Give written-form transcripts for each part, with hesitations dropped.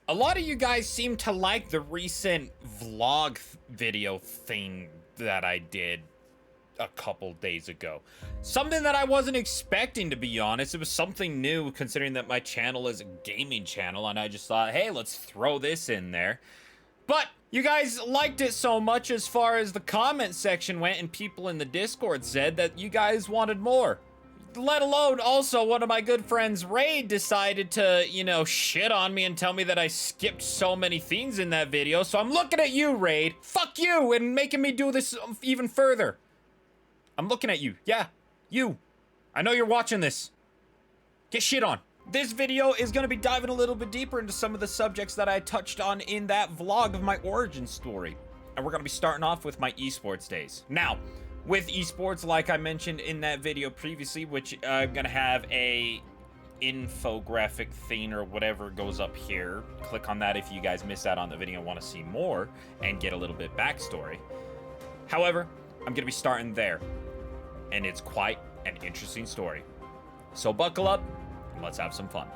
A lot of you guys seem to like the recent vlog video thing that I did a couple days ago. Something that I wasn't expecting, to be honest. It was something new, considering that my channel is a gaming channel, and I just thought, hey, let's throw this in there. But you guys liked it so much as far as the comment section went, and people in the Discord said that you guys wanted more. Let alone also one of my good friends, Ray, decided to, you know, shit on me and tell me that I skipped so many things in that video. So I'm looking at you, Raid. Fuck you, and making me do this even further. I'm looking at you. Yeah, you. I know you're watching this. Get shit on. This video is going to be diving a little bit deeper into some of the subjects that I touched on in that vlog of my origin story. And we're going to be starting off with my esports days. Now, with esports, like I mentioned in that video previously, which I'm going to have a infographic thing or whatever goes up here. Click on that if you guys missed out on the video and want to see more and get a little bit backstory. However, I'm going to be starting there. And it's quite an interesting story. So buckle up and let's have some fun.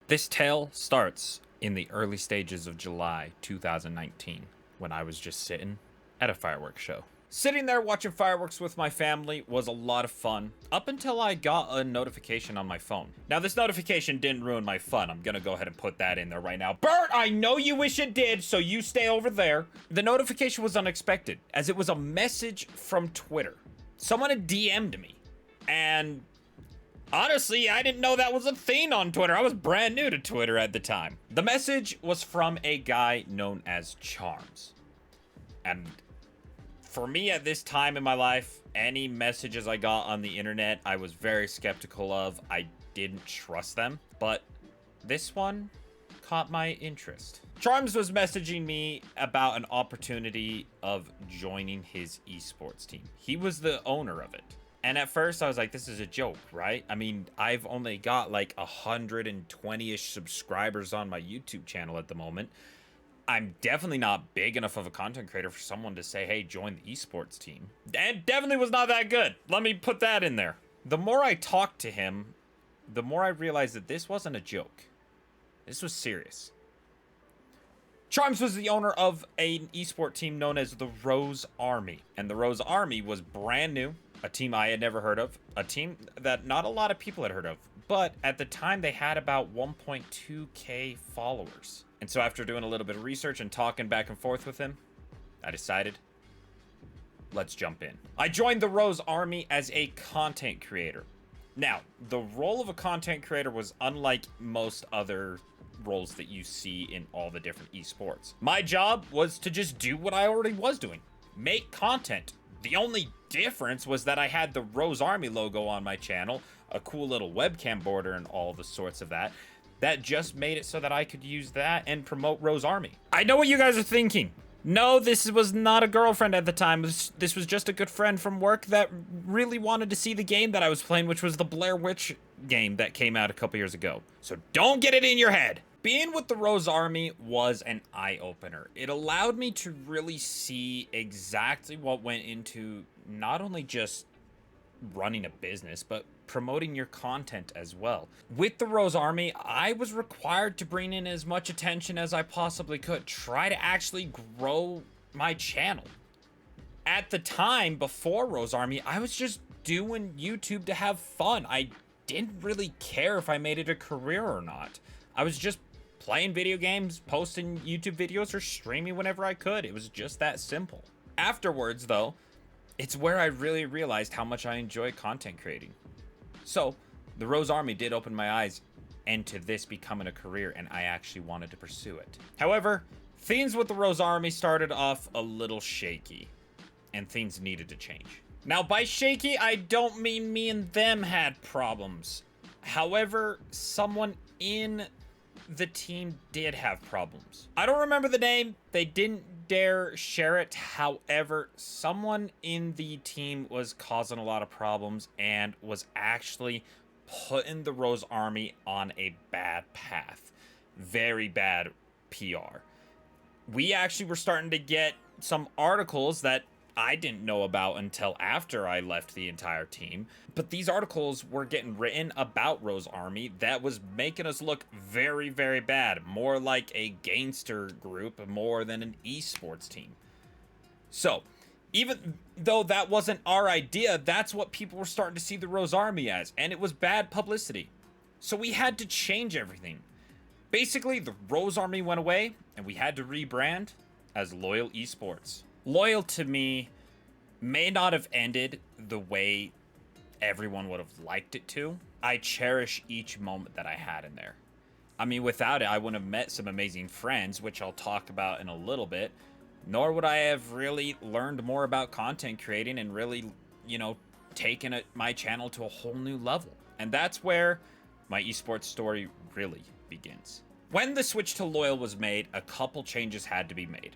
This tale starts in the early stages of July 2019, when I was just sitting at a fireworks show. Sitting there watching fireworks with my family was a lot of fun, up until I got a notification on my phone. Now, this notification didn't ruin my fun. I'm gonna go ahead and put that in there right now. Bert, I know you wish it did, so you stay over there. The notification was unexpected, as it was a message from Twitter. Someone had DM'd me, and honestly, I didn't know that was a thing on Twitter. I was brand new to Twitter at the time. The message was from a guy known as Charms. And for me at this time in my life, any messages I got on the internet, I was very skeptical of. I didn't trust them. But this one caught my interest. Charms was messaging me about an opportunity of joining his esports team. He was the owner of it. And at first I was like, this is a joke, right? I mean, I've only got like 120-ish subscribers on my YouTube channel at the moment. I'm definitely not big enough of a content creator for someone to say, hey, join the esports team. And definitely was not that good. Let me put that in there. The more I talked to him, the more I realized that this wasn't a joke. This was serious. Charms was the owner of an esport team known as the Rose Army. And the Rose Army was brand new. A team I had never heard of. A team that not a lot of people had heard of. But at the time, they had about 1.2k followers. And so after doing a little bit of research and talking back and forth with him, I decided, let's jump in. I joined the Rose Army as a content creator. Now, the role of a content creator was unlike most other roles that you see in all the different esports. My job was to just do what I already was doing. Make content. The only difference was that I had the Rose Army logo on my channel, a cool little webcam border and all the sorts of that. That just made it so that I could use that and promote Rose Army. I know what you guys are thinking. No, this was not a girlfriend at the time. This was just a good friend from work that really wanted to see the game that I was playing, which was the Blair Witch game that came out a couple years ago. So don't get it in your head. Being with the Rose Army was an eye-opener. It allowed me to really see exactly what went into not only just running a business, but promoting your content as well. With the Rose Army, I was required to bring in as much attention as I possibly could, try to actually grow my channel. At the time, before Rose Army, I was just doing YouTube to have fun. I didn't really care if I made it a career or not. I was just playing video games, posting YouTube videos, or streaming whenever I could. It was just that simple. Afterwards, though, it's where I really realized how much I enjoy content creating. So, the Rose Army did open my eyes into this becoming a career, and I actually wanted to pursue it. However, things with the Rose Army started off a little shaky, and things needed to change. Now, by shaky, I don't mean me and them had problems. However, someone in the team did have problems. I don't remember the name. They didn't dare share it. However, someone in the team was causing a lot of problems and was actually putting the Rose Army on a bad path. Very bad PR. We actually were starting to get some articles that I didn't know about until after I left the entire team. But these articles were getting written about Rose Army that was making us look very, very bad. More like a gangster group more than an esports team. So, even though that wasn't our idea, that's what people were starting to see the Rose Army as. And it was bad publicity. So we had to change everything. Basically, the Rose Army went away, and we had to rebrand as Loyal Esports. Loyal to me may not have ended the way everyone would have liked it to. I cherish each moment that I had in there. I mean, without it, I wouldn't have met some amazing friends, which I'll talk about in a little bit, nor would I have really learned more about content creating and really, taken my channel to a whole new level. And that's where my esports story really begins. When the switch to Loyal was made, a couple changes had to be made.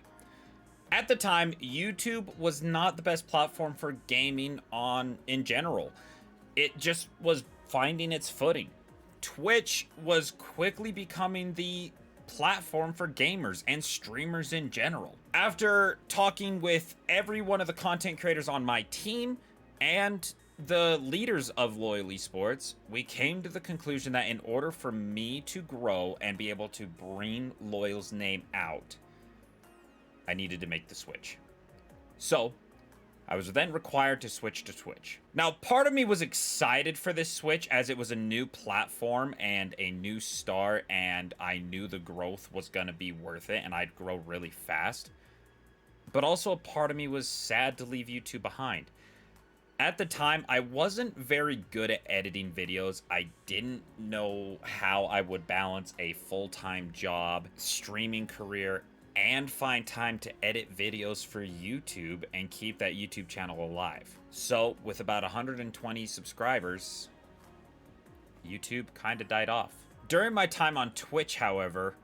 At the time, YouTube was not the best platform for gaming in general. It just was finding its footing. Twitch was quickly becoming the platform for gamers and streamers in general. After talking with every one of the content creators on my team and the leaders of Loyal Esports, we came to the conclusion that in order for me to grow and be able to bring Loyal's name out, I needed to make the switch. So, I was then required to switch to Twitch. Now, part of me was excited for this switch as it was a new platform and a new start, and I knew the growth was going to be worth it and I'd grow really fast. But also a part of me was sad to leave YouTube behind. At the time, I wasn't very good at editing videos. I didn't know how I would balance a full-time job, streaming career, and find time to edit videos for YouTube and keep that YouTube channel alive. So, with about 120 subscribers, YouTube kind of died off. During my time on Twitch, however,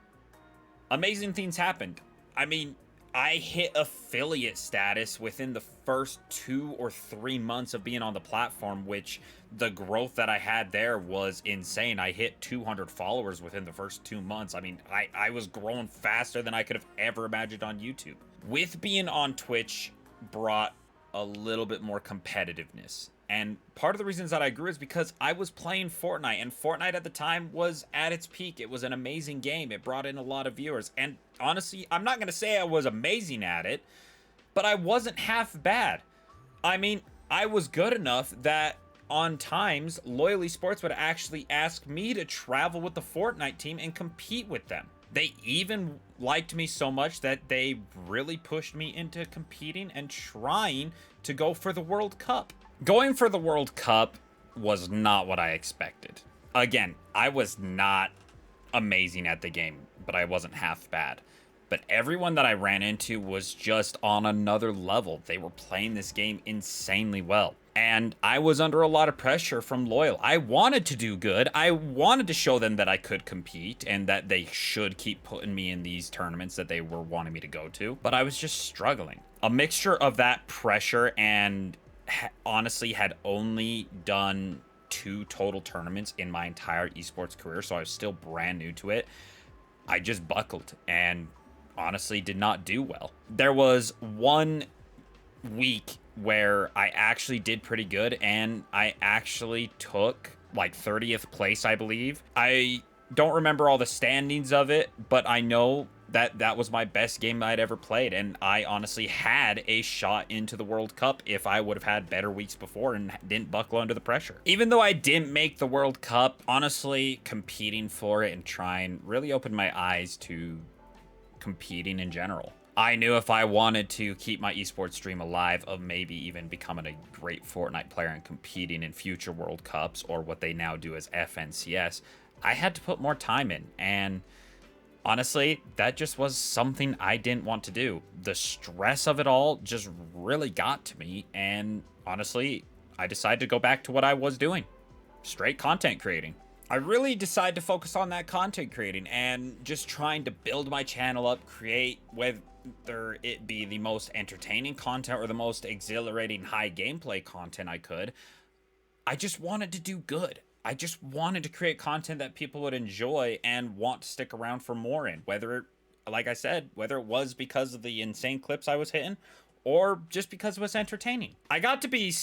amazing things happened. I mean, I hit affiliate status within the first 2 or 3 months of being on the platform, which the growth that I had there was insane. I hit 200 followers within the first 2 months. I mean, I was growing faster than I could have ever imagined on YouTube. With being on Twitch brought a little bit more competitiveness. And part of the reasons that I grew is because I was playing Fortnite, and Fortnite at the time was at its peak. It was an amazing game. It brought in a lot of viewers. And honestly, I'm not going to say I was amazing at it, but I wasn't half bad. I mean, I was good enough that on times, Loyal Esports would actually ask me to travel with the Fortnite team and compete with them. They even liked me so much that they really pushed me into competing and trying to go for the World Cup. Going for the World Cup was not what I expected. Again, I was not amazing at the game, but I wasn't half bad. But everyone that I ran into was just on another level. They were playing this game insanely well. And I was under a lot of pressure from Loyal. I wanted to do good. I wanted to show them that I could compete and that they should keep putting me in these tournaments that they were wanting me to go to. But I was just struggling. A mixture of that pressure and honestly had only done 2 total tournaments in my entire esports career, so I was still brand new to it. I just buckled and honestly did not do well. There was one week where I actually did pretty good and I actually took like 30th place, I believe. I don't remember all the standings of it, but I know that was my best game I'd ever played, and I honestly had a shot into the World Cup if I would have had better weeks before and didn't buckle under the pressure. Even though I didn't make the World Cup, honestly, competing for it and trying really opened my eyes to competing in general. I knew if I wanted to keep my esports stream alive, of maybe even becoming a great Fortnite player and competing in future World Cups, or what they now do as FNCS, I had to put more time in, and honestly, that just was something I didn't want to do. The stress of it all just really got to me, and honestly, I decided to go back to what I was doing. Straight content creating. I really decided to focus on that content creating and just trying to build my channel up, create whether it be the most entertaining content or the most exhilarating high gameplay content I could. I just wanted to do good. I just wanted to create content that people would enjoy and want to stick around for more in. Whether, like I said, whether it was because of the insane clips I was hitting, or just because it was entertaining. I got to be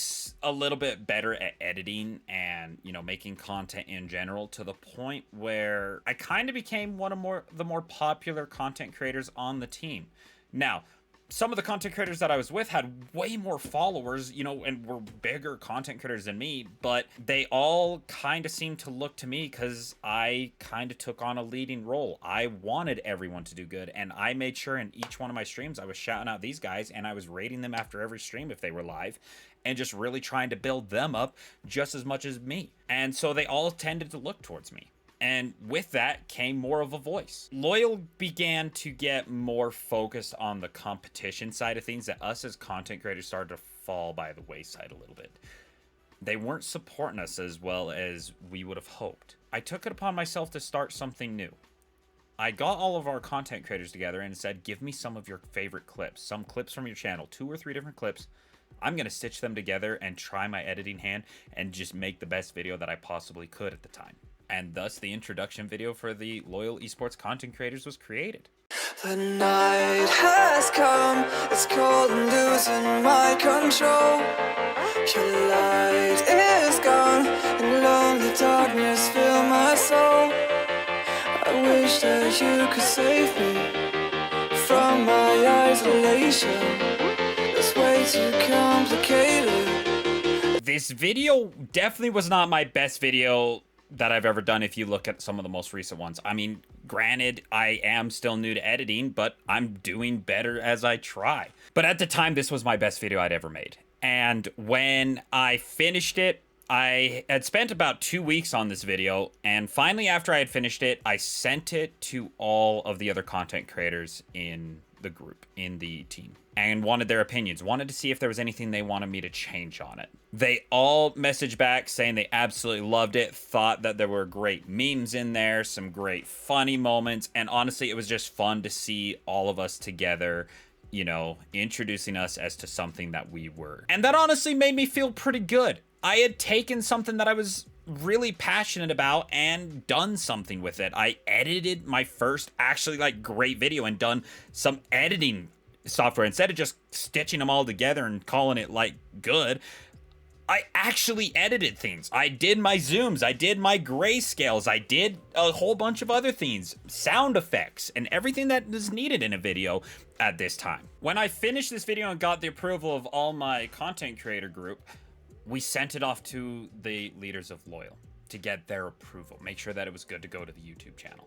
a little bit better at editing and, you know, making content in general, to the point where I kind of became one of the more popular content creators on the team. Now, some of the content creators that I was with had way more followers, you know, and were bigger content creators than me, but they all kind of seemed to look to me because I kind of took on a leading role. I wanted everyone to do good, and I made sure in each one of my streams I was shouting out these guys, and I was rating them after every stream if they were live, and just really trying to build them up just as much as me. And so they all tended to look towards me. And with that came more of a voice. Loyal began to get more focused on the competition side of things, that us as content creators started to fall by the wayside a little bit. They weren't supporting us as well as we would have hoped. I took it upon myself to start something new. I got all of our content creators together and said, give me some of your favorite clips, some clips from your channel, 2 or 3 different clips. I'm going to stitch them together and try my editing hand and just make the best video that I possibly could at the time. And thus, the introduction video for the Loyal Esports content creators was created. The night has come, it's cold and losing my control. Your light is gone, and lonely darkness fill my soul. I wish that you could save me from my isolation. It's way too complicated. This video definitely was not my best video that I've ever done if you look at some of the most recent ones. I mean, granted, I am still new to editing, but I'm doing better as I try. But at the time, this was my best video I'd ever made. And when I finished it, I had spent about 2 weeks on this video, and finally after I had finished it, I sent it to all of the other content creators in the group, in the team, and wanted their opinions, wanted to see if there was anything they wanted me to change on it. They all messaged back saying they absolutely loved it, thought that there were great memes in there, some great funny moments, and honestly, it was just fun to see all of us together, you know, introducing us as to something that we were. And that honestly made me feel pretty good. I had taken something that I was really passionate about and done something with it. I edited my first actually like great video and done some editing software. Instead of just stitching them all together and calling it like good, I actually edited things. I did my zooms, I did my grayscales, I did a whole bunch of other things, sound effects, and everything that is needed in a video at this time. When I finished this video and got the approval of all my content creator group, we sent it off to the leaders of Loyal to get their approval, make sure that it was good to go to the YouTube channel.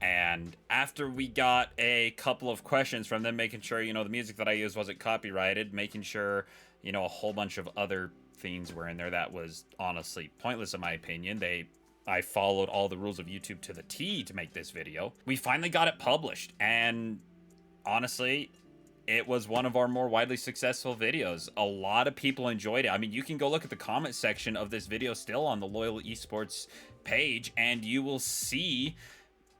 And after we got a couple of questions from them, making sure, you know, the music that I used wasn't copyrighted, making sure, you know, a whole bunch of other things were in there that was honestly pointless in my opinion. I followed all the rules of YouTube to the T to make this video. We finally got it published, and honestly, it was one of our more widely successful videos. A lot of people enjoyed it. I mean, you can go look at the comment section of this video still on the Loyal Esports page, and you will see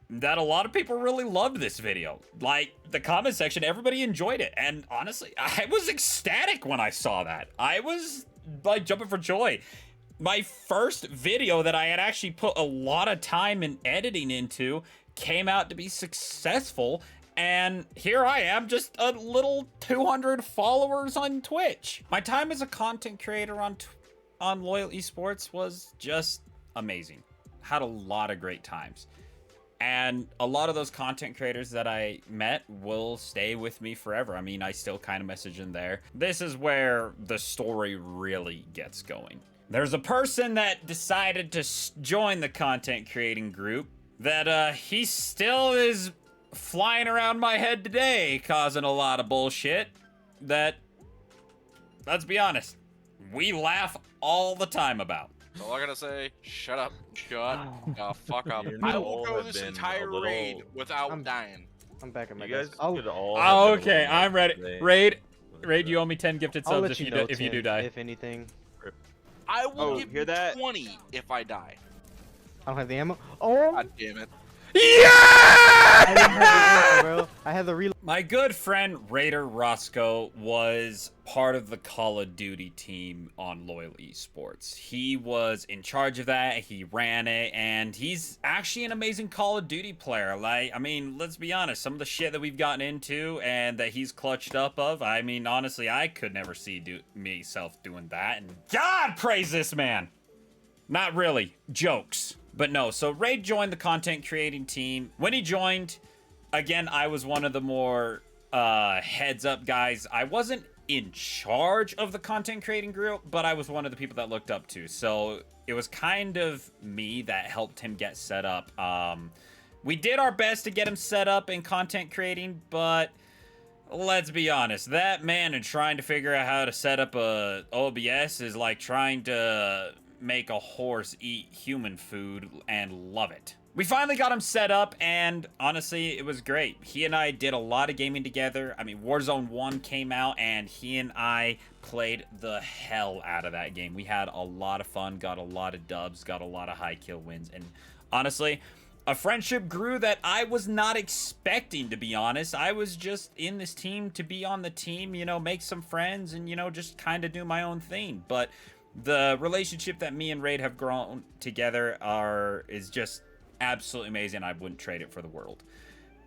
that a lot of people really loved this video. Like, the comment section, everybody enjoyed it. And honestly, I was ecstatic when I saw that. I was like jumping for joy. My first video that I had actually put a lot of time and editing into came out to be successful. And here I am, just a little 200 followers on Twitch. My time as a content creator on Loyal Esports was just amazing. Had a lot of great times. And a lot of those content creators that I met will stay with me forever. I mean, I still kind of message them there. This is where the story really gets going. There's a person that decided to join the content creating group that he still is flying around my head today, causing a lot of bullshit that, let's be honest, we laugh all the time about. All I gotta say, shut up. Shut the fuck up. I will go this entire raid without dying. I'm back at my You guys desk. could all Oh, have been okay, a I'm ready. little Raid, you owe me 10 gifted I'll subs let if you you know, if you do Tim, die. if anything. I will give hear you that? 20 if I die. I don't have the ammo. Oh! God damn it. Yeah! I didn't have the ammo, bro. I had the reload. My good friend Raider Roscoe was part of the Call of Duty team on Loyal Esports. He was in charge of that, he ran it, and he's actually an amazing Call of Duty player. Like, I mean, let's be honest, some of the shit that we've gotten into and that he's clutched up of, I mean, honestly, I could never see myself doing that, and God praise this man! Not really. Jokes. But no, so Ray joined the content creating team. When he joined, again, I was one of the more heads up guys. I wasn't in charge of the content creating group, but I was one of the people that looked up to. So it was kind of me that helped him get set up. We did our best to get him set up in content creating, but let's be honest, that man and trying to figure out how to set up a OBS is like trying to make a horse eat human food and love it. We finally got him set up, and honestly, it was great. He and I did a lot of gaming together. I mean, Warzone 1 came out, and he and I played the hell out of that game. We had a lot of fun, got a lot of dubs, got a lot of high kill wins, and honestly, a friendship grew that I was not expecting, to be honest. I was just in this team to be on the team, you know, make some friends, and, you know, just kind of do my own thing. But the relationship that me and Raid have grown together is just absolutely amazing. I wouldn't trade it for the world.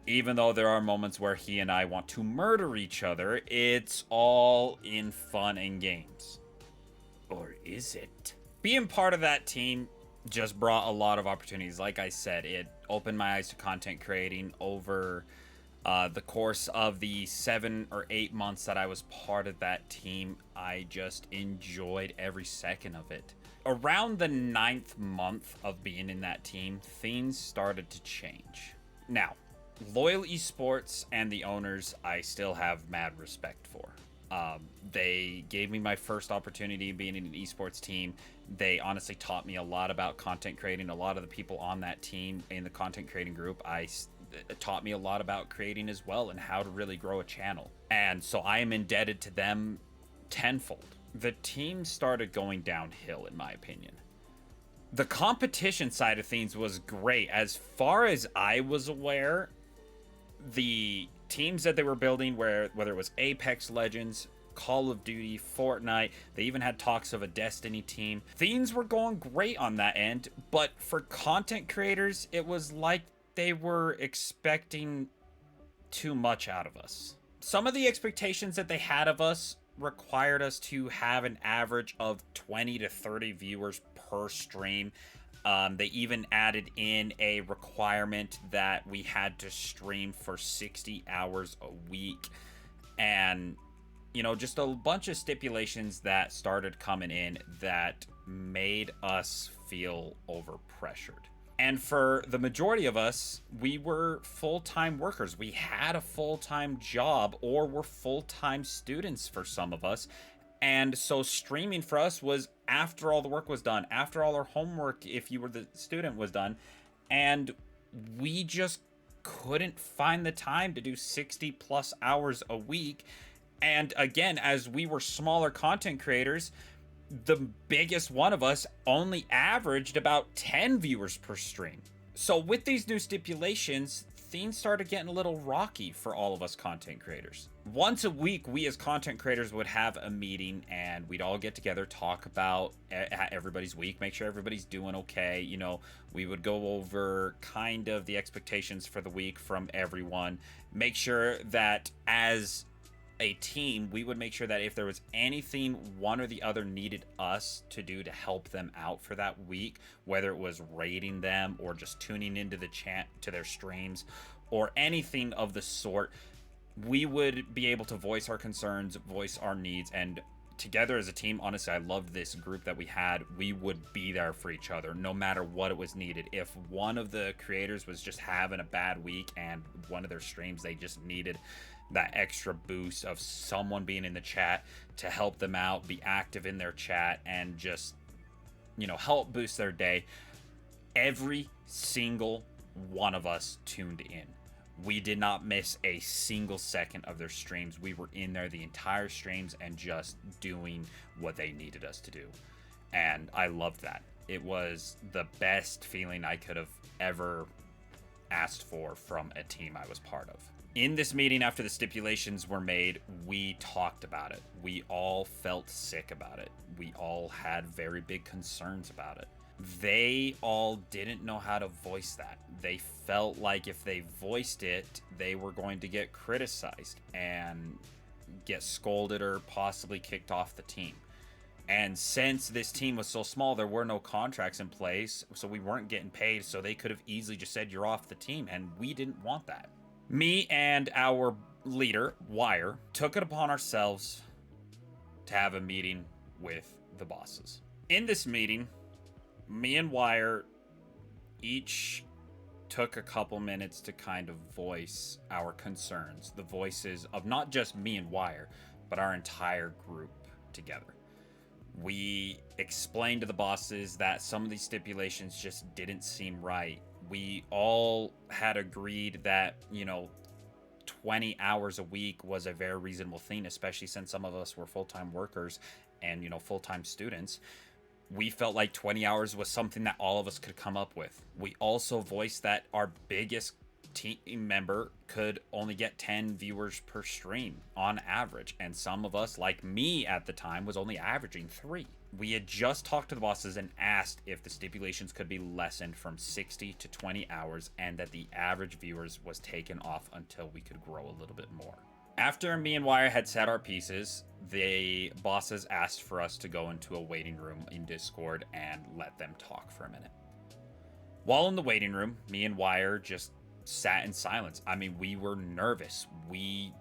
Even though there are moments where he and I want to murder each other, it's all in fun and games. Or is it? Being part of that team just brought a lot of opportunities. Like I said, it opened my eyes to content creating over the course of the 7 or 8 months that I was part of that team. I just enjoyed every second of it. Around the 9th month of being in that team, things started to change. Now, Loyal Esports and the owners, I still have mad respect for. They gave me my first opportunity being in an esports team. They honestly taught me a lot about content creating. A lot of the people on that team in the content creating group, it taught me a lot about creating as well and how to really grow a channel. And so I am indebted to them tenfold. The team started going downhill, in my opinion. The competition side of things was great. As far as I was aware, the teams that they were building, whether it was Apex Legends, Call of Duty, Fortnite, they even had talks of a Destiny team. Things were going great on that end, but for content creators, it was like they were expecting too much out of us. Some of the expectations that they had of us required us to have an average of 20 to 30 viewers per stream. They even added in a requirement that we had to stream for 60 hours a week. And, you know, just a bunch of stipulations that started coming in that made us feel overpressured. And for the majority of us, we were full-time workers. We had a full-time job, or were full-time students for some of us. And so streaming for us was after all the work was done, after all our homework, if you were the student, was done. And we just couldn't find the time to do 60 plus hours a week. And again, as we were smaller content creators, the biggest one of us only averaged about 10 viewers per stream. So with these new stipulations, things started getting a little rocky for all of us content creators. Once a week, we as content creators would have a meeting, and we'd all get together, talk about everybody's week, make sure everybody's doing okay. You know, we would go over kind of the expectations for the week from everyone, make sure that as a team, we would make sure that if there was anything one or the other needed us to do to help them out for that week, whether it was rating them or just tuning into the chat to their streams or anything of the sort, we would be able to voice our concerns, voice our needs, and together as a team, honestly, I loved this group that we had. We would be there for each other no matter what it was needed. If one of the creators was just having a bad week and one of their streams, they just needed that extra boost of someone being in the chat to help them out, be active in their chat, and just, you know, help boost their day. Every single one of us tuned in. We did not miss a single second of their streams. We were in there the entire streams and just doing what they needed us to do. And I loved that. It was the best feeling I could have ever asked for from a team I was part of. In this meeting, after the stipulations were made, we talked about it. We all felt sick about it. We all had very big concerns about it. They all didn't know how to voice that. They felt like if they voiced it, they were going to get criticized and get scolded or possibly kicked off the team. And since this team was so small, there were no contracts in place, so we weren't getting paid, so they could have easily just said, you're off the team, and we didn't want that. Me and our leader, Wire, took it upon ourselves to have a meeting with the bosses. In this meeting, me and Wire each took a couple minutes to kind of voice our concerns, the voices of not just me and Wire, but our entire group together. We explained to the bosses that some of these stipulations just didn't seem right. We all had agreed that, 20 hours a week was a very reasonable thing, especially since some of us were full-time workers and, full-time students. We felt like 20 hours was something that all of us could come up with. We also voiced that our biggest team member could only get 10 viewers per stream on average, and some of us, like me at the time, was only averaging 3. We had just talked to the bosses and asked if the stipulations could be lessened from 60 to 20 hours and that the average viewers was taken off until we could grow a little bit more. After me and Wire had said our pieces, the bosses asked for us to go into a waiting room in Discord and let them talk for a minute. While in the waiting room, me and Wire just sat in silence. I mean, we were nervous. We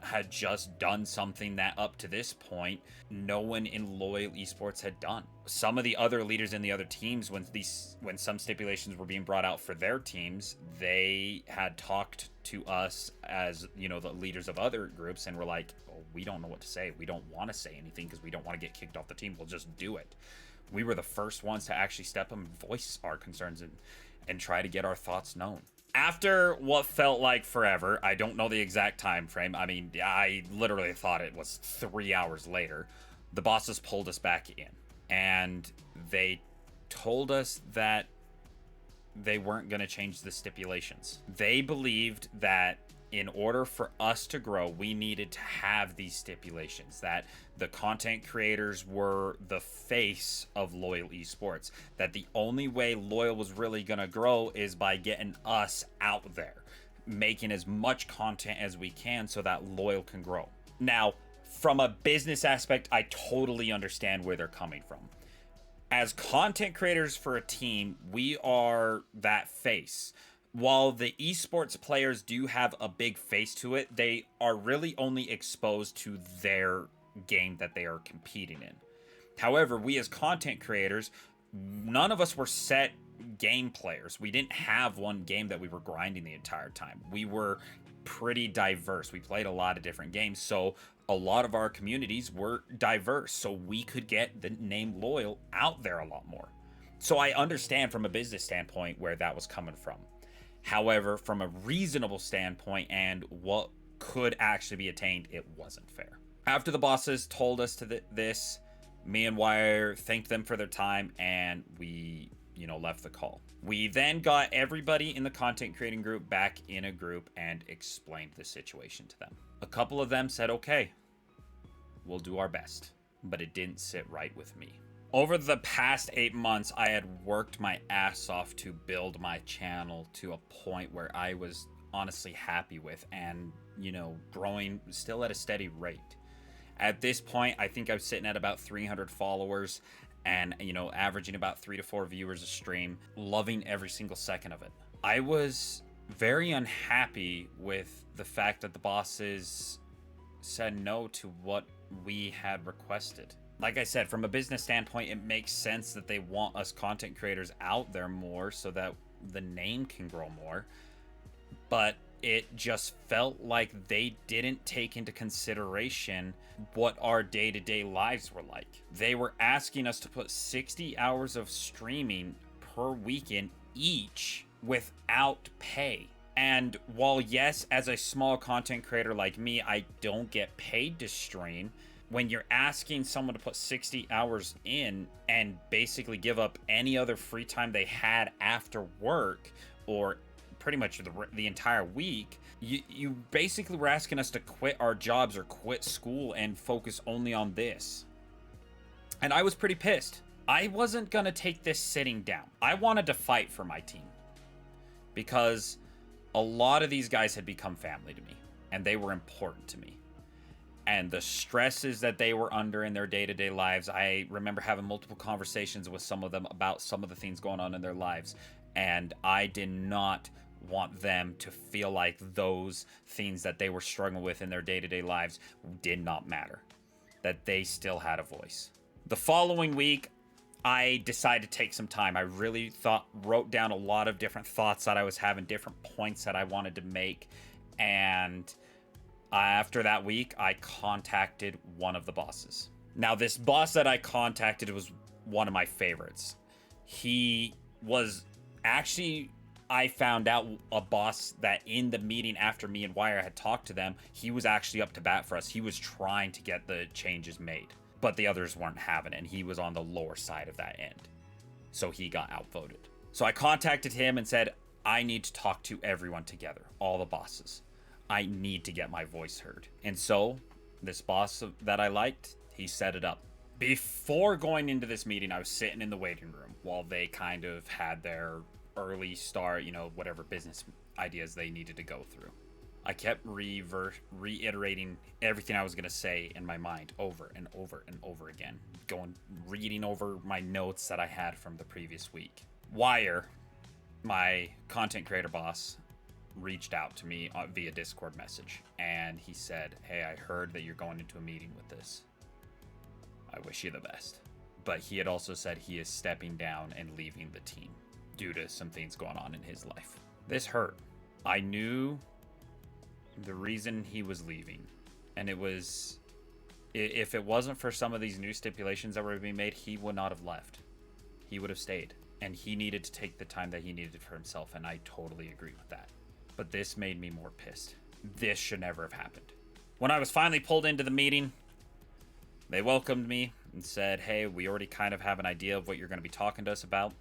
had just done something that up to this point no one in Loyal Esports had done. Some of the other leaders in the other teams, when some stipulations were being brought out for their teams, they had talked to us as, the leaders of other groups and were like, oh, we don't know what to say. We don't want to say anything because we don't want to get kicked off the team. We'll just do it. We were the first ones to actually step up and voice our concerns and try to get our thoughts known. After what felt like forever, I don't know the exact time frame. I mean, I literally thought it was 3 hours later. The bosses pulled us back in, and they told us that they weren't going to change the stipulations. They believed that in order for us to grow, we needed to have these stipulations, that the content creators were the face of Loyal Esports, that the only way Loyal was really going to grow is by getting us out there, making as much content as we can so that Loyal can grow. Now, from a business aspect, I totally understand where they're coming from. As content creators for a team, we are that face. While the esports players do have a big face to it, they are really only exposed to their game that they are competing in. However, we as content creators, none of us were set game players. We didn't have one game that we were grinding the entire time. We were pretty diverse. We played a lot of different games, so a lot of our communities were diverse, so we could get the name Loyal out there a lot more. So I understand from a business standpoint where that was coming from. However, from a reasonable standpoint and what could actually be attained, it wasn't fair. After the bosses told us this, me and Wire thanked them for their time, and we, left the call. We then got everybody in the content creating group back in a group and explained the situation to them. A couple of them said, okay, we'll do our best, but it didn't sit right with me. Over the past 8 months, I had worked my ass off to build my channel to a point where I was honestly happy with and, growing still at a steady rate. At this point, I think I was sitting at about 300 followers and, averaging about 3 to 4 viewers a stream, loving every single second of it. I was very unhappy with the fact that the bosses said no to what we had requested. Like I said, from a business standpoint, it makes sense that they want us content creators out there more so that the name can grow more. But it just felt like they didn't take into consideration what our day-to-day lives were like. They were asking us to put 60 hours of streaming per weekend each without pay. And while yes, as a small content creator like me, I don't get paid to stream, when you're asking someone to put 60 hours in and basically give up any other free time they had after work or pretty much the entire week, you basically were asking us to quit our jobs or quit school and focus only on this. And I was pretty pissed. I wasn't gonna take this sitting down. I wanted to fight for my team because a lot of these guys had become family to me and they were important to me. And the stresses that they were under in their day-to-day lives, I remember having multiple conversations with some of them about some of the things going on in their lives. And I did not want them to feel like those things that they were struggling with in their day-to-day lives did not matter, that they still had a voice. The following week, I decided to take some time. I really wrote down a lot of different thoughts that I was having, different points that I wanted to make. And after that week, I contacted one of the bosses. Now, this boss that I contacted was one of my favorites. He was actually, I found out, a boss that in the meeting after me and Wire had talked to them, he was actually up to bat for us. He was trying to get the changes made, but the others weren't having it, and he was on the lower side of that end. So he got outvoted. So I contacted him and said, I need to talk to everyone together, all the bosses. I need to get my voice heard. And so this boss that I liked, he set it up. Before going into this meeting, I was sitting in the waiting room while they kind of had their early start, whatever business ideas they needed to go through. I kept reiterating everything I was going to say in my mind over and over and over again, reading over my notes that I had from the previous week. Wire, my content creator boss, reached out to me via Discord message, and he said, hey, I heard that you're going into a meeting with this. I wish you the best. But he had also said he is stepping down and leaving the team due to some things going on in his life. This hurt. I knew the reason he was leaving, and it was, if it wasn't for some of these new stipulations that were being made, he would not have left. He would have stayed, and he needed to take the time that he needed for himself, and I totally agree with that. But this made me more pissed. This should never have happened. When I was finally pulled into the meeting, they welcomed me and said, hey, we already kind of have an idea of what you're going to be talking to us about,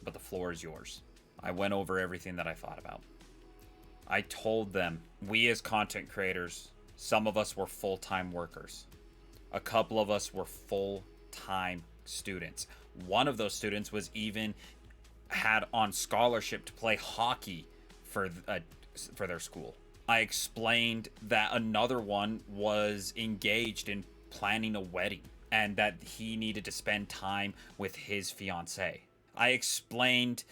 but the floor is yours. I went over everything that I thought about. I told them, we as content creators, some of us were full-time workers. A couple of us were full-time students. One of those students was even had on scholarship to play hockey for their school. I explained that another one was engaged in planning a wedding and that he needed to spend time with his fiancée. I explained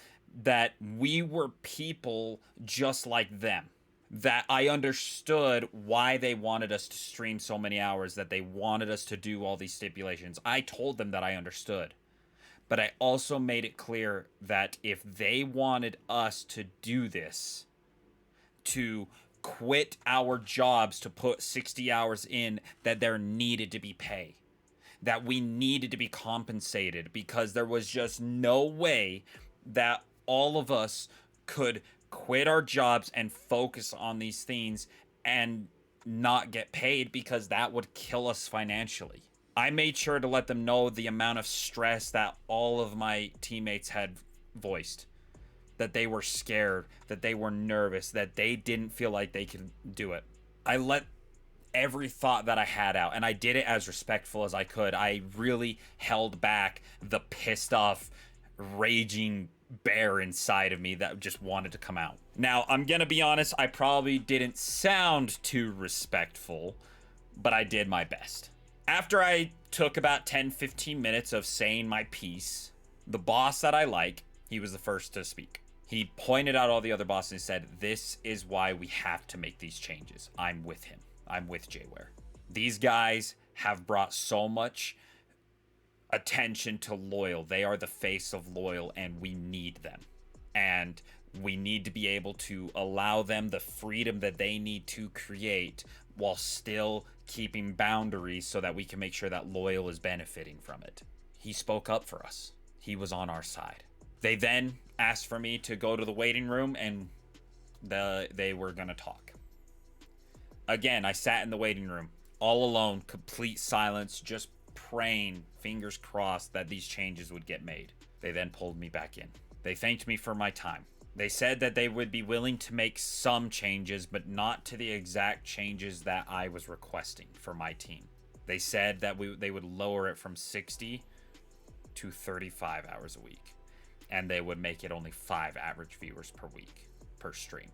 that we were people just like them, that I understood why they wanted us to stream so many hours, that they wanted us to do all these stipulations. I told them that I understood. But I also made it clear that if they wanted us to do this, to quit our jobs to put 60 hours in, that there needed to be pay, that we needed to be compensated, because there was just no way that all of us could quit our jobs and focus on these things and not get paid, because that would kill us financially. I made sure to let them know the amount of stress that all of my teammates had voiced, that they were scared, that they were nervous, that they didn't feel like they could do it. I let every thought that I had out, and I did it as respectful as I could. I really held back the pissed off, raging bear inside of me that just wanted to come out. Now, I'm gonna be honest, I probably didn't sound too respectful, but I did my best. After I took about 10-15 minutes of saying my piece, the boss that I like, he was the first to speak. He pointed out all the other bosses and said, this is why we have to make these changes. I'm with him. I'm with Jware. These guys have brought so much attention to Loyal. They are the face of Loyal, and we need them. And we need to be able to allow them the freedom that they need to create while still keeping boundaries so that we can make sure that Loyal is benefiting from it. He spoke up for us. He was on our side. They then asked for me to go to the waiting room, and they were going to talk. Again, I sat in the waiting room all alone, complete silence, just praying, fingers crossed, that these changes would get made. They then pulled me back in. They thanked me for my time. They said that they would be willing to make some changes, but not to the exact changes that I was requesting for my team. They said that they would lower it from 60 to 35 hours a week, and they would make it only 5 average viewers per week per stream.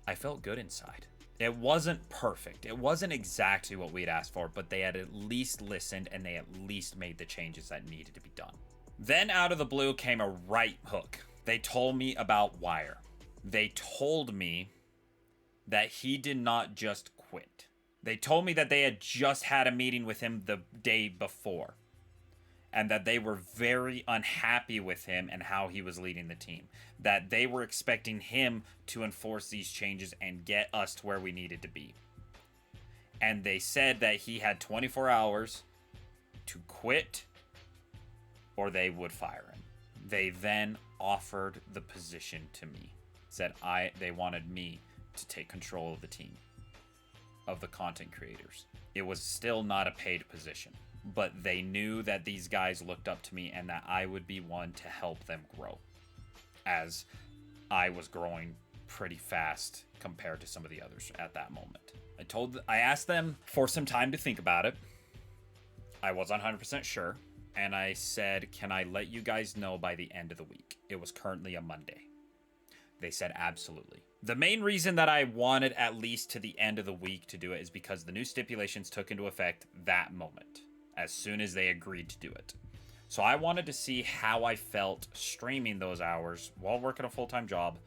I felt good inside. It wasn't perfect. It wasn't exactly what we had asked for, but they had at least listened and they at least made the changes that needed to be done. Then out of the blue came a right hook. They told me about Wire. They told me that he did not just quit. They told me that they had just had a meeting with him the day before, and that they were very unhappy with him and how he was leading the team. That they were expecting him to enforce these changes and get us to where we needed to be. And they said that he had 24 hours to quit or they would fire him. They then offered the position to me. Said they wanted me to take control of the team, of the content creators. It was still not a paid position, but they knew that these guys looked up to me and that I would be one to help them grow, as I was growing pretty fast compared to some of the others at that moment. I asked them for some time to think about it. I wasn't 100% sure, and I said, can I let you guys know by the end of the week? It was currently a Monday. They said absolutely. The main reason that I wanted at least to the end of the week to do it is because the new stipulations took into effect that moment, as soon as they agreed to do it. So I wanted to see how I felt streaming those hours while working a full-time job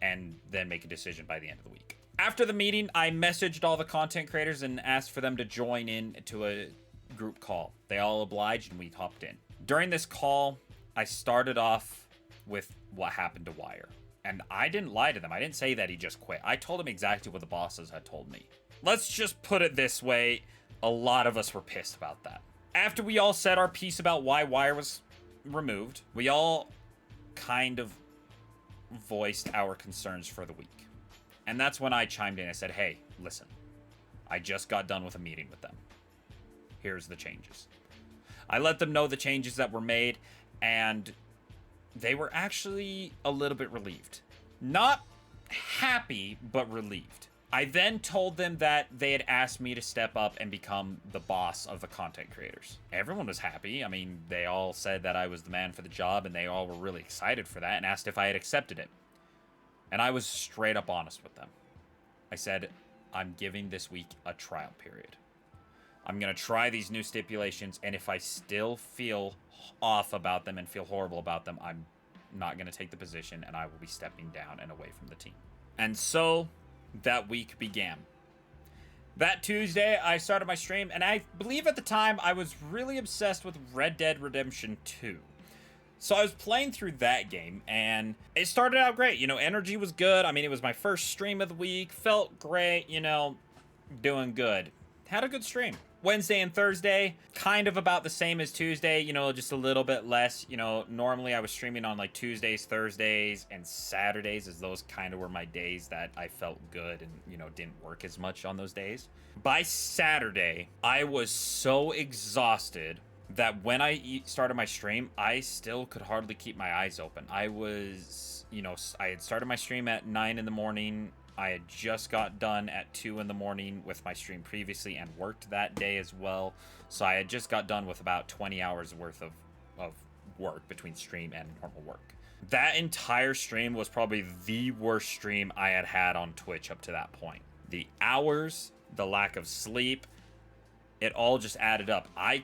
and then make a decision by the end of the week. After the meeting, I messaged all the content creators and asked for them to join in to a group call. They all obliged and we hopped in. During this call, I started off with what happened to Wire. And I didn't lie to them. I didn't say that he just quit. I told them exactly what the bosses had told me. Let's just put it this way. A lot of us were pissed about that. After we all said our piece about why Wire was removed, we all kind of voiced our concerns for the week. And that's when I chimed in. I said, hey, listen, I just got done with a meeting with them. Here's the changes. I let them know the changes that were made, and they were actually a little bit relieved. Not happy, but relieved. I then told them that they had asked me to step up and become the boss of the content creators. Everyone was happy. I mean, they all said that I was the man for the job, and they all were really excited for that and asked if I had accepted it. And I was straight up honest with them. I said, I'm giving this week a trial period. I'm going to try these new stipulations, and if I still feel off about them and feel horrible about them, I'm not going to take the position, and I will be stepping down and away from the team. And so that week began. That Tuesday, I started my stream, and I believe at the time I was really obsessed with Red Dead Redemption 2. So I was playing through that game, and it started out great. You know, energy was good. I mean, it was my first stream of the week. Felt great, you know, doing good. Had a good stream. Wednesday and Thursday, kind of about the same as Tuesday, you know, just a little bit less. You know, normally I was streaming on like Tuesdays, Thursdays, and Saturdays, as those kind of were my days that I felt good and, you know, didn't work as much on those days. By Saturday, I was so exhausted that when I started my stream, I still could hardly keep my eyes open. I was, you know, I had started my stream at 9 in the morning. I had just got done at 2 in the morning with my stream previously and worked that day as well. So I had just got done with about 20 hours worth of work between stream and normal work. That entire stream was probably the worst stream I had had on Twitch up to that point. The hours, the lack of sleep, it all just added up. I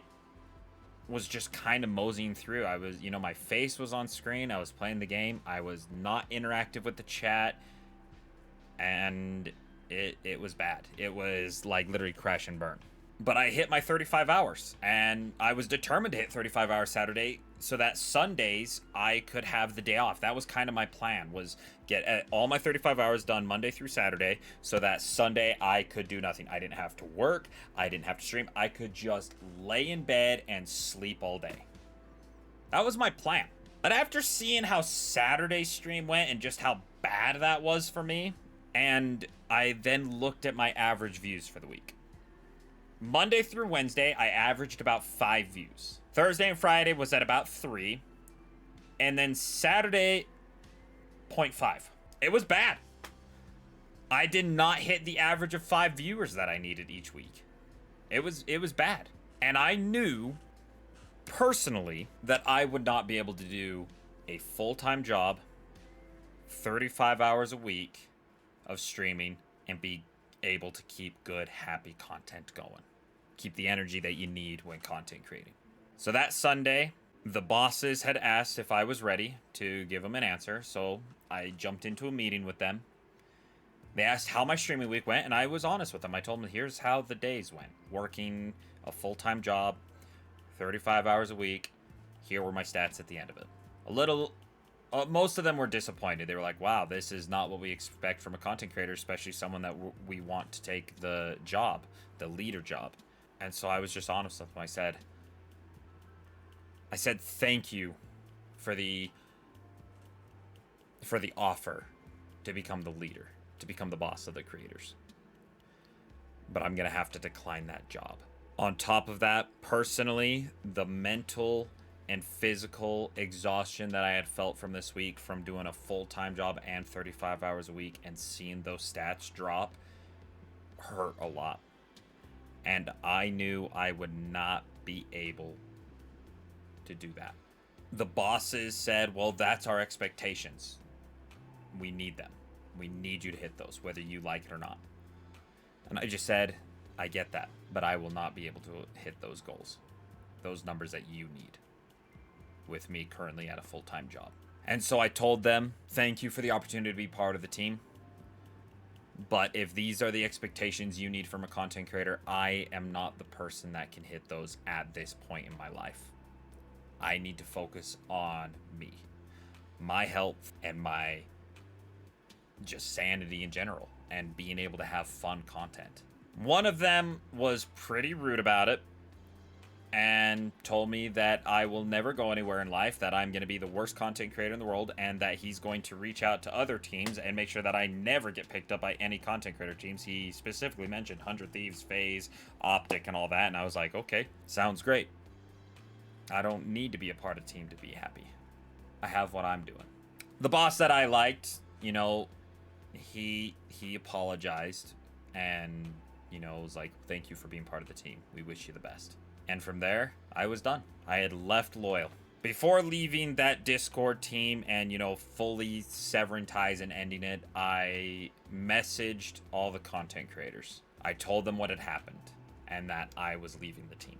was just kind of moseying through. I was, you know, my face was on screen. I was playing the game. I was not interactive with the chat. And it was bad. It was like literally crash and burn. But I hit my 35 hours, and I was determined to hit 35 hours Saturday so that Sundays I could have the day off. That was kind of my plan, was get all my 35 hours done Monday through Saturday so that Sunday I could do nothing. I didn't have to work. I didn't have to stream. I could just lay in bed and sleep all day. That was my plan. But after seeing how Saturday's stream went and just how bad that was for me, and I then looked at my average views for the week. Monday through Wednesday, I averaged about 5 views. Thursday and Friday was at about 3. And then Saturday, 0.5. It was bad. I did not hit the average of 5 viewers that I needed each week. It was bad. And I knew personally that I would not be able to do a full-time job, 35 hours a week of streaming, and be able to keep good, happy content going. Keep the energy that you need when content creating. So that Sunday, the bosses had asked if I was ready to give them an answer, so I jumped into a meeting with them. They asked how my streaming week went, and I was honest with them. I told them, here's how the days went. Working a full-time job, 35 hours a week. Here were my stats at the end of it. Most of them were disappointed. They were like, wow, this is not what we expect from a content creator, especially someone that we want to take the job, the leader job. And so I was just honest with them. I said, thank you for the offer to become the leader, to become the boss of the creators. But I'm going to have to decline that job. On top of that, personally, the mental and physical exhaustion that I had felt from this week from doing a full-time job and 35 hours a week and seeing those stats drop hurt a lot. And I knew I would not be able to do that. The bosses said, well, that's our expectations. We need them. We need you to hit those, whether you like it or not. And I just said, I get that, but I will not be able to hit those goals, those numbers that you need, with me currently at a full-time job. And so I told them, thank you for the opportunity to be part of the team. But if these are the expectations you need from a content creator, I am not the person that can hit those at this point in my life. I need to focus on me, my health, and my just sanity in general, and being able to have fun content. One of them was pretty rude about it and told me that I will never go anywhere in life, that I'm going to be the worst content creator in the world, and that he's going to reach out to other teams and make sure that I never get picked up by any content creator teams. He specifically mentioned 100 Thieves, FaZe, Optic, and all that, and I was like, okay, sounds great. I don't need to be a part of a team to be happy. I have what I'm doing. The boss that I liked, you know, he apologized and, you know, was like, thank you for being part of the team. We wish you the best. And from there, I was done. I had left Loyal. Before leaving that Discord team and, you know, fully severing ties and ending it, I messaged all the content creators. I told them what had happened and that I was leaving the team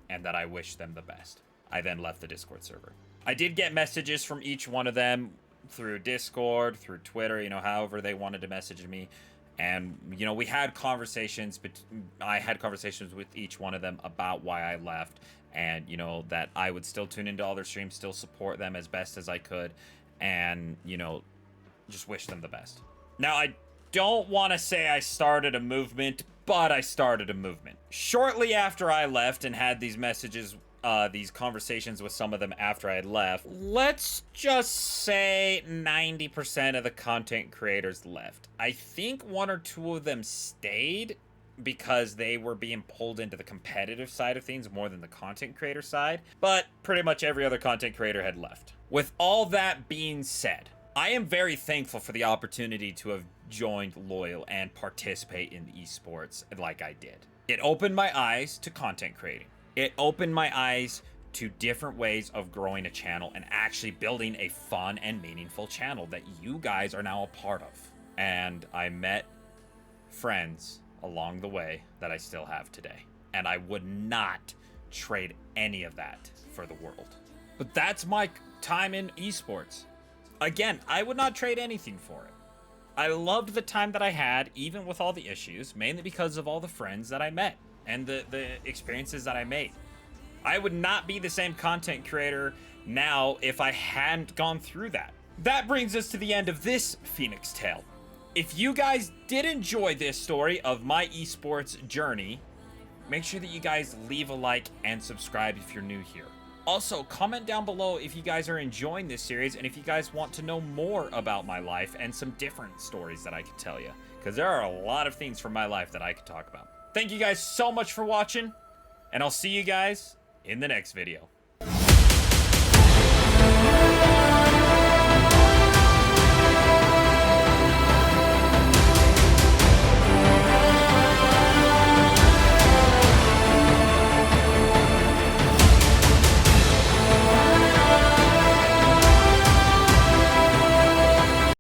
and that I wished them the best. I then left the Discord server. I did get messages from each one of them through Discord, through Twitter, you know, however they wanted to message me. And, you know, we had conversations, but I had conversations with each one of them about why I left and, you know, that I would still tune into all their streams, still support them as best as I could, and, you know, just wish them the best. Now, I don't want to say I started a movement, but I started a movement. Shortly after I left and had these messages, these conversations with some of them after I had left, let's just say 90% of the content creators left. I think 1 or 2 of them stayed because they were being pulled into the competitive side of things more than the content creator side, but pretty much every other content creator had left. With all that being said, I am very thankful for the opportunity to have joined Loyal and participate in esports like I did. It opened my eyes to content creating. It opened my eyes to different ways of growing a channel and actually building a fun and meaningful channel that you guys are now a part of. And I met friends along the way that I still have today. And I would not trade any of that for the world. But that's my time in esports. Again, I would not trade anything for it. I loved the time that I had, even with all the issues, mainly because of all the friends that I met and the experiences that I made. I would not be the same content creator now if I hadn't gone through that. That brings us to the end of this Phoenix Tale. If you guys did enjoy this story of my esports journey, make sure that you guys leave a like and subscribe if you're new here. Also, comment down below if you guys are enjoying this series and if you guys want to know more about my life and some different stories that I could tell you, because there are a lot of things from my life that I could talk about. Thank you guys so much for watching, and I'll see you guys in the next video.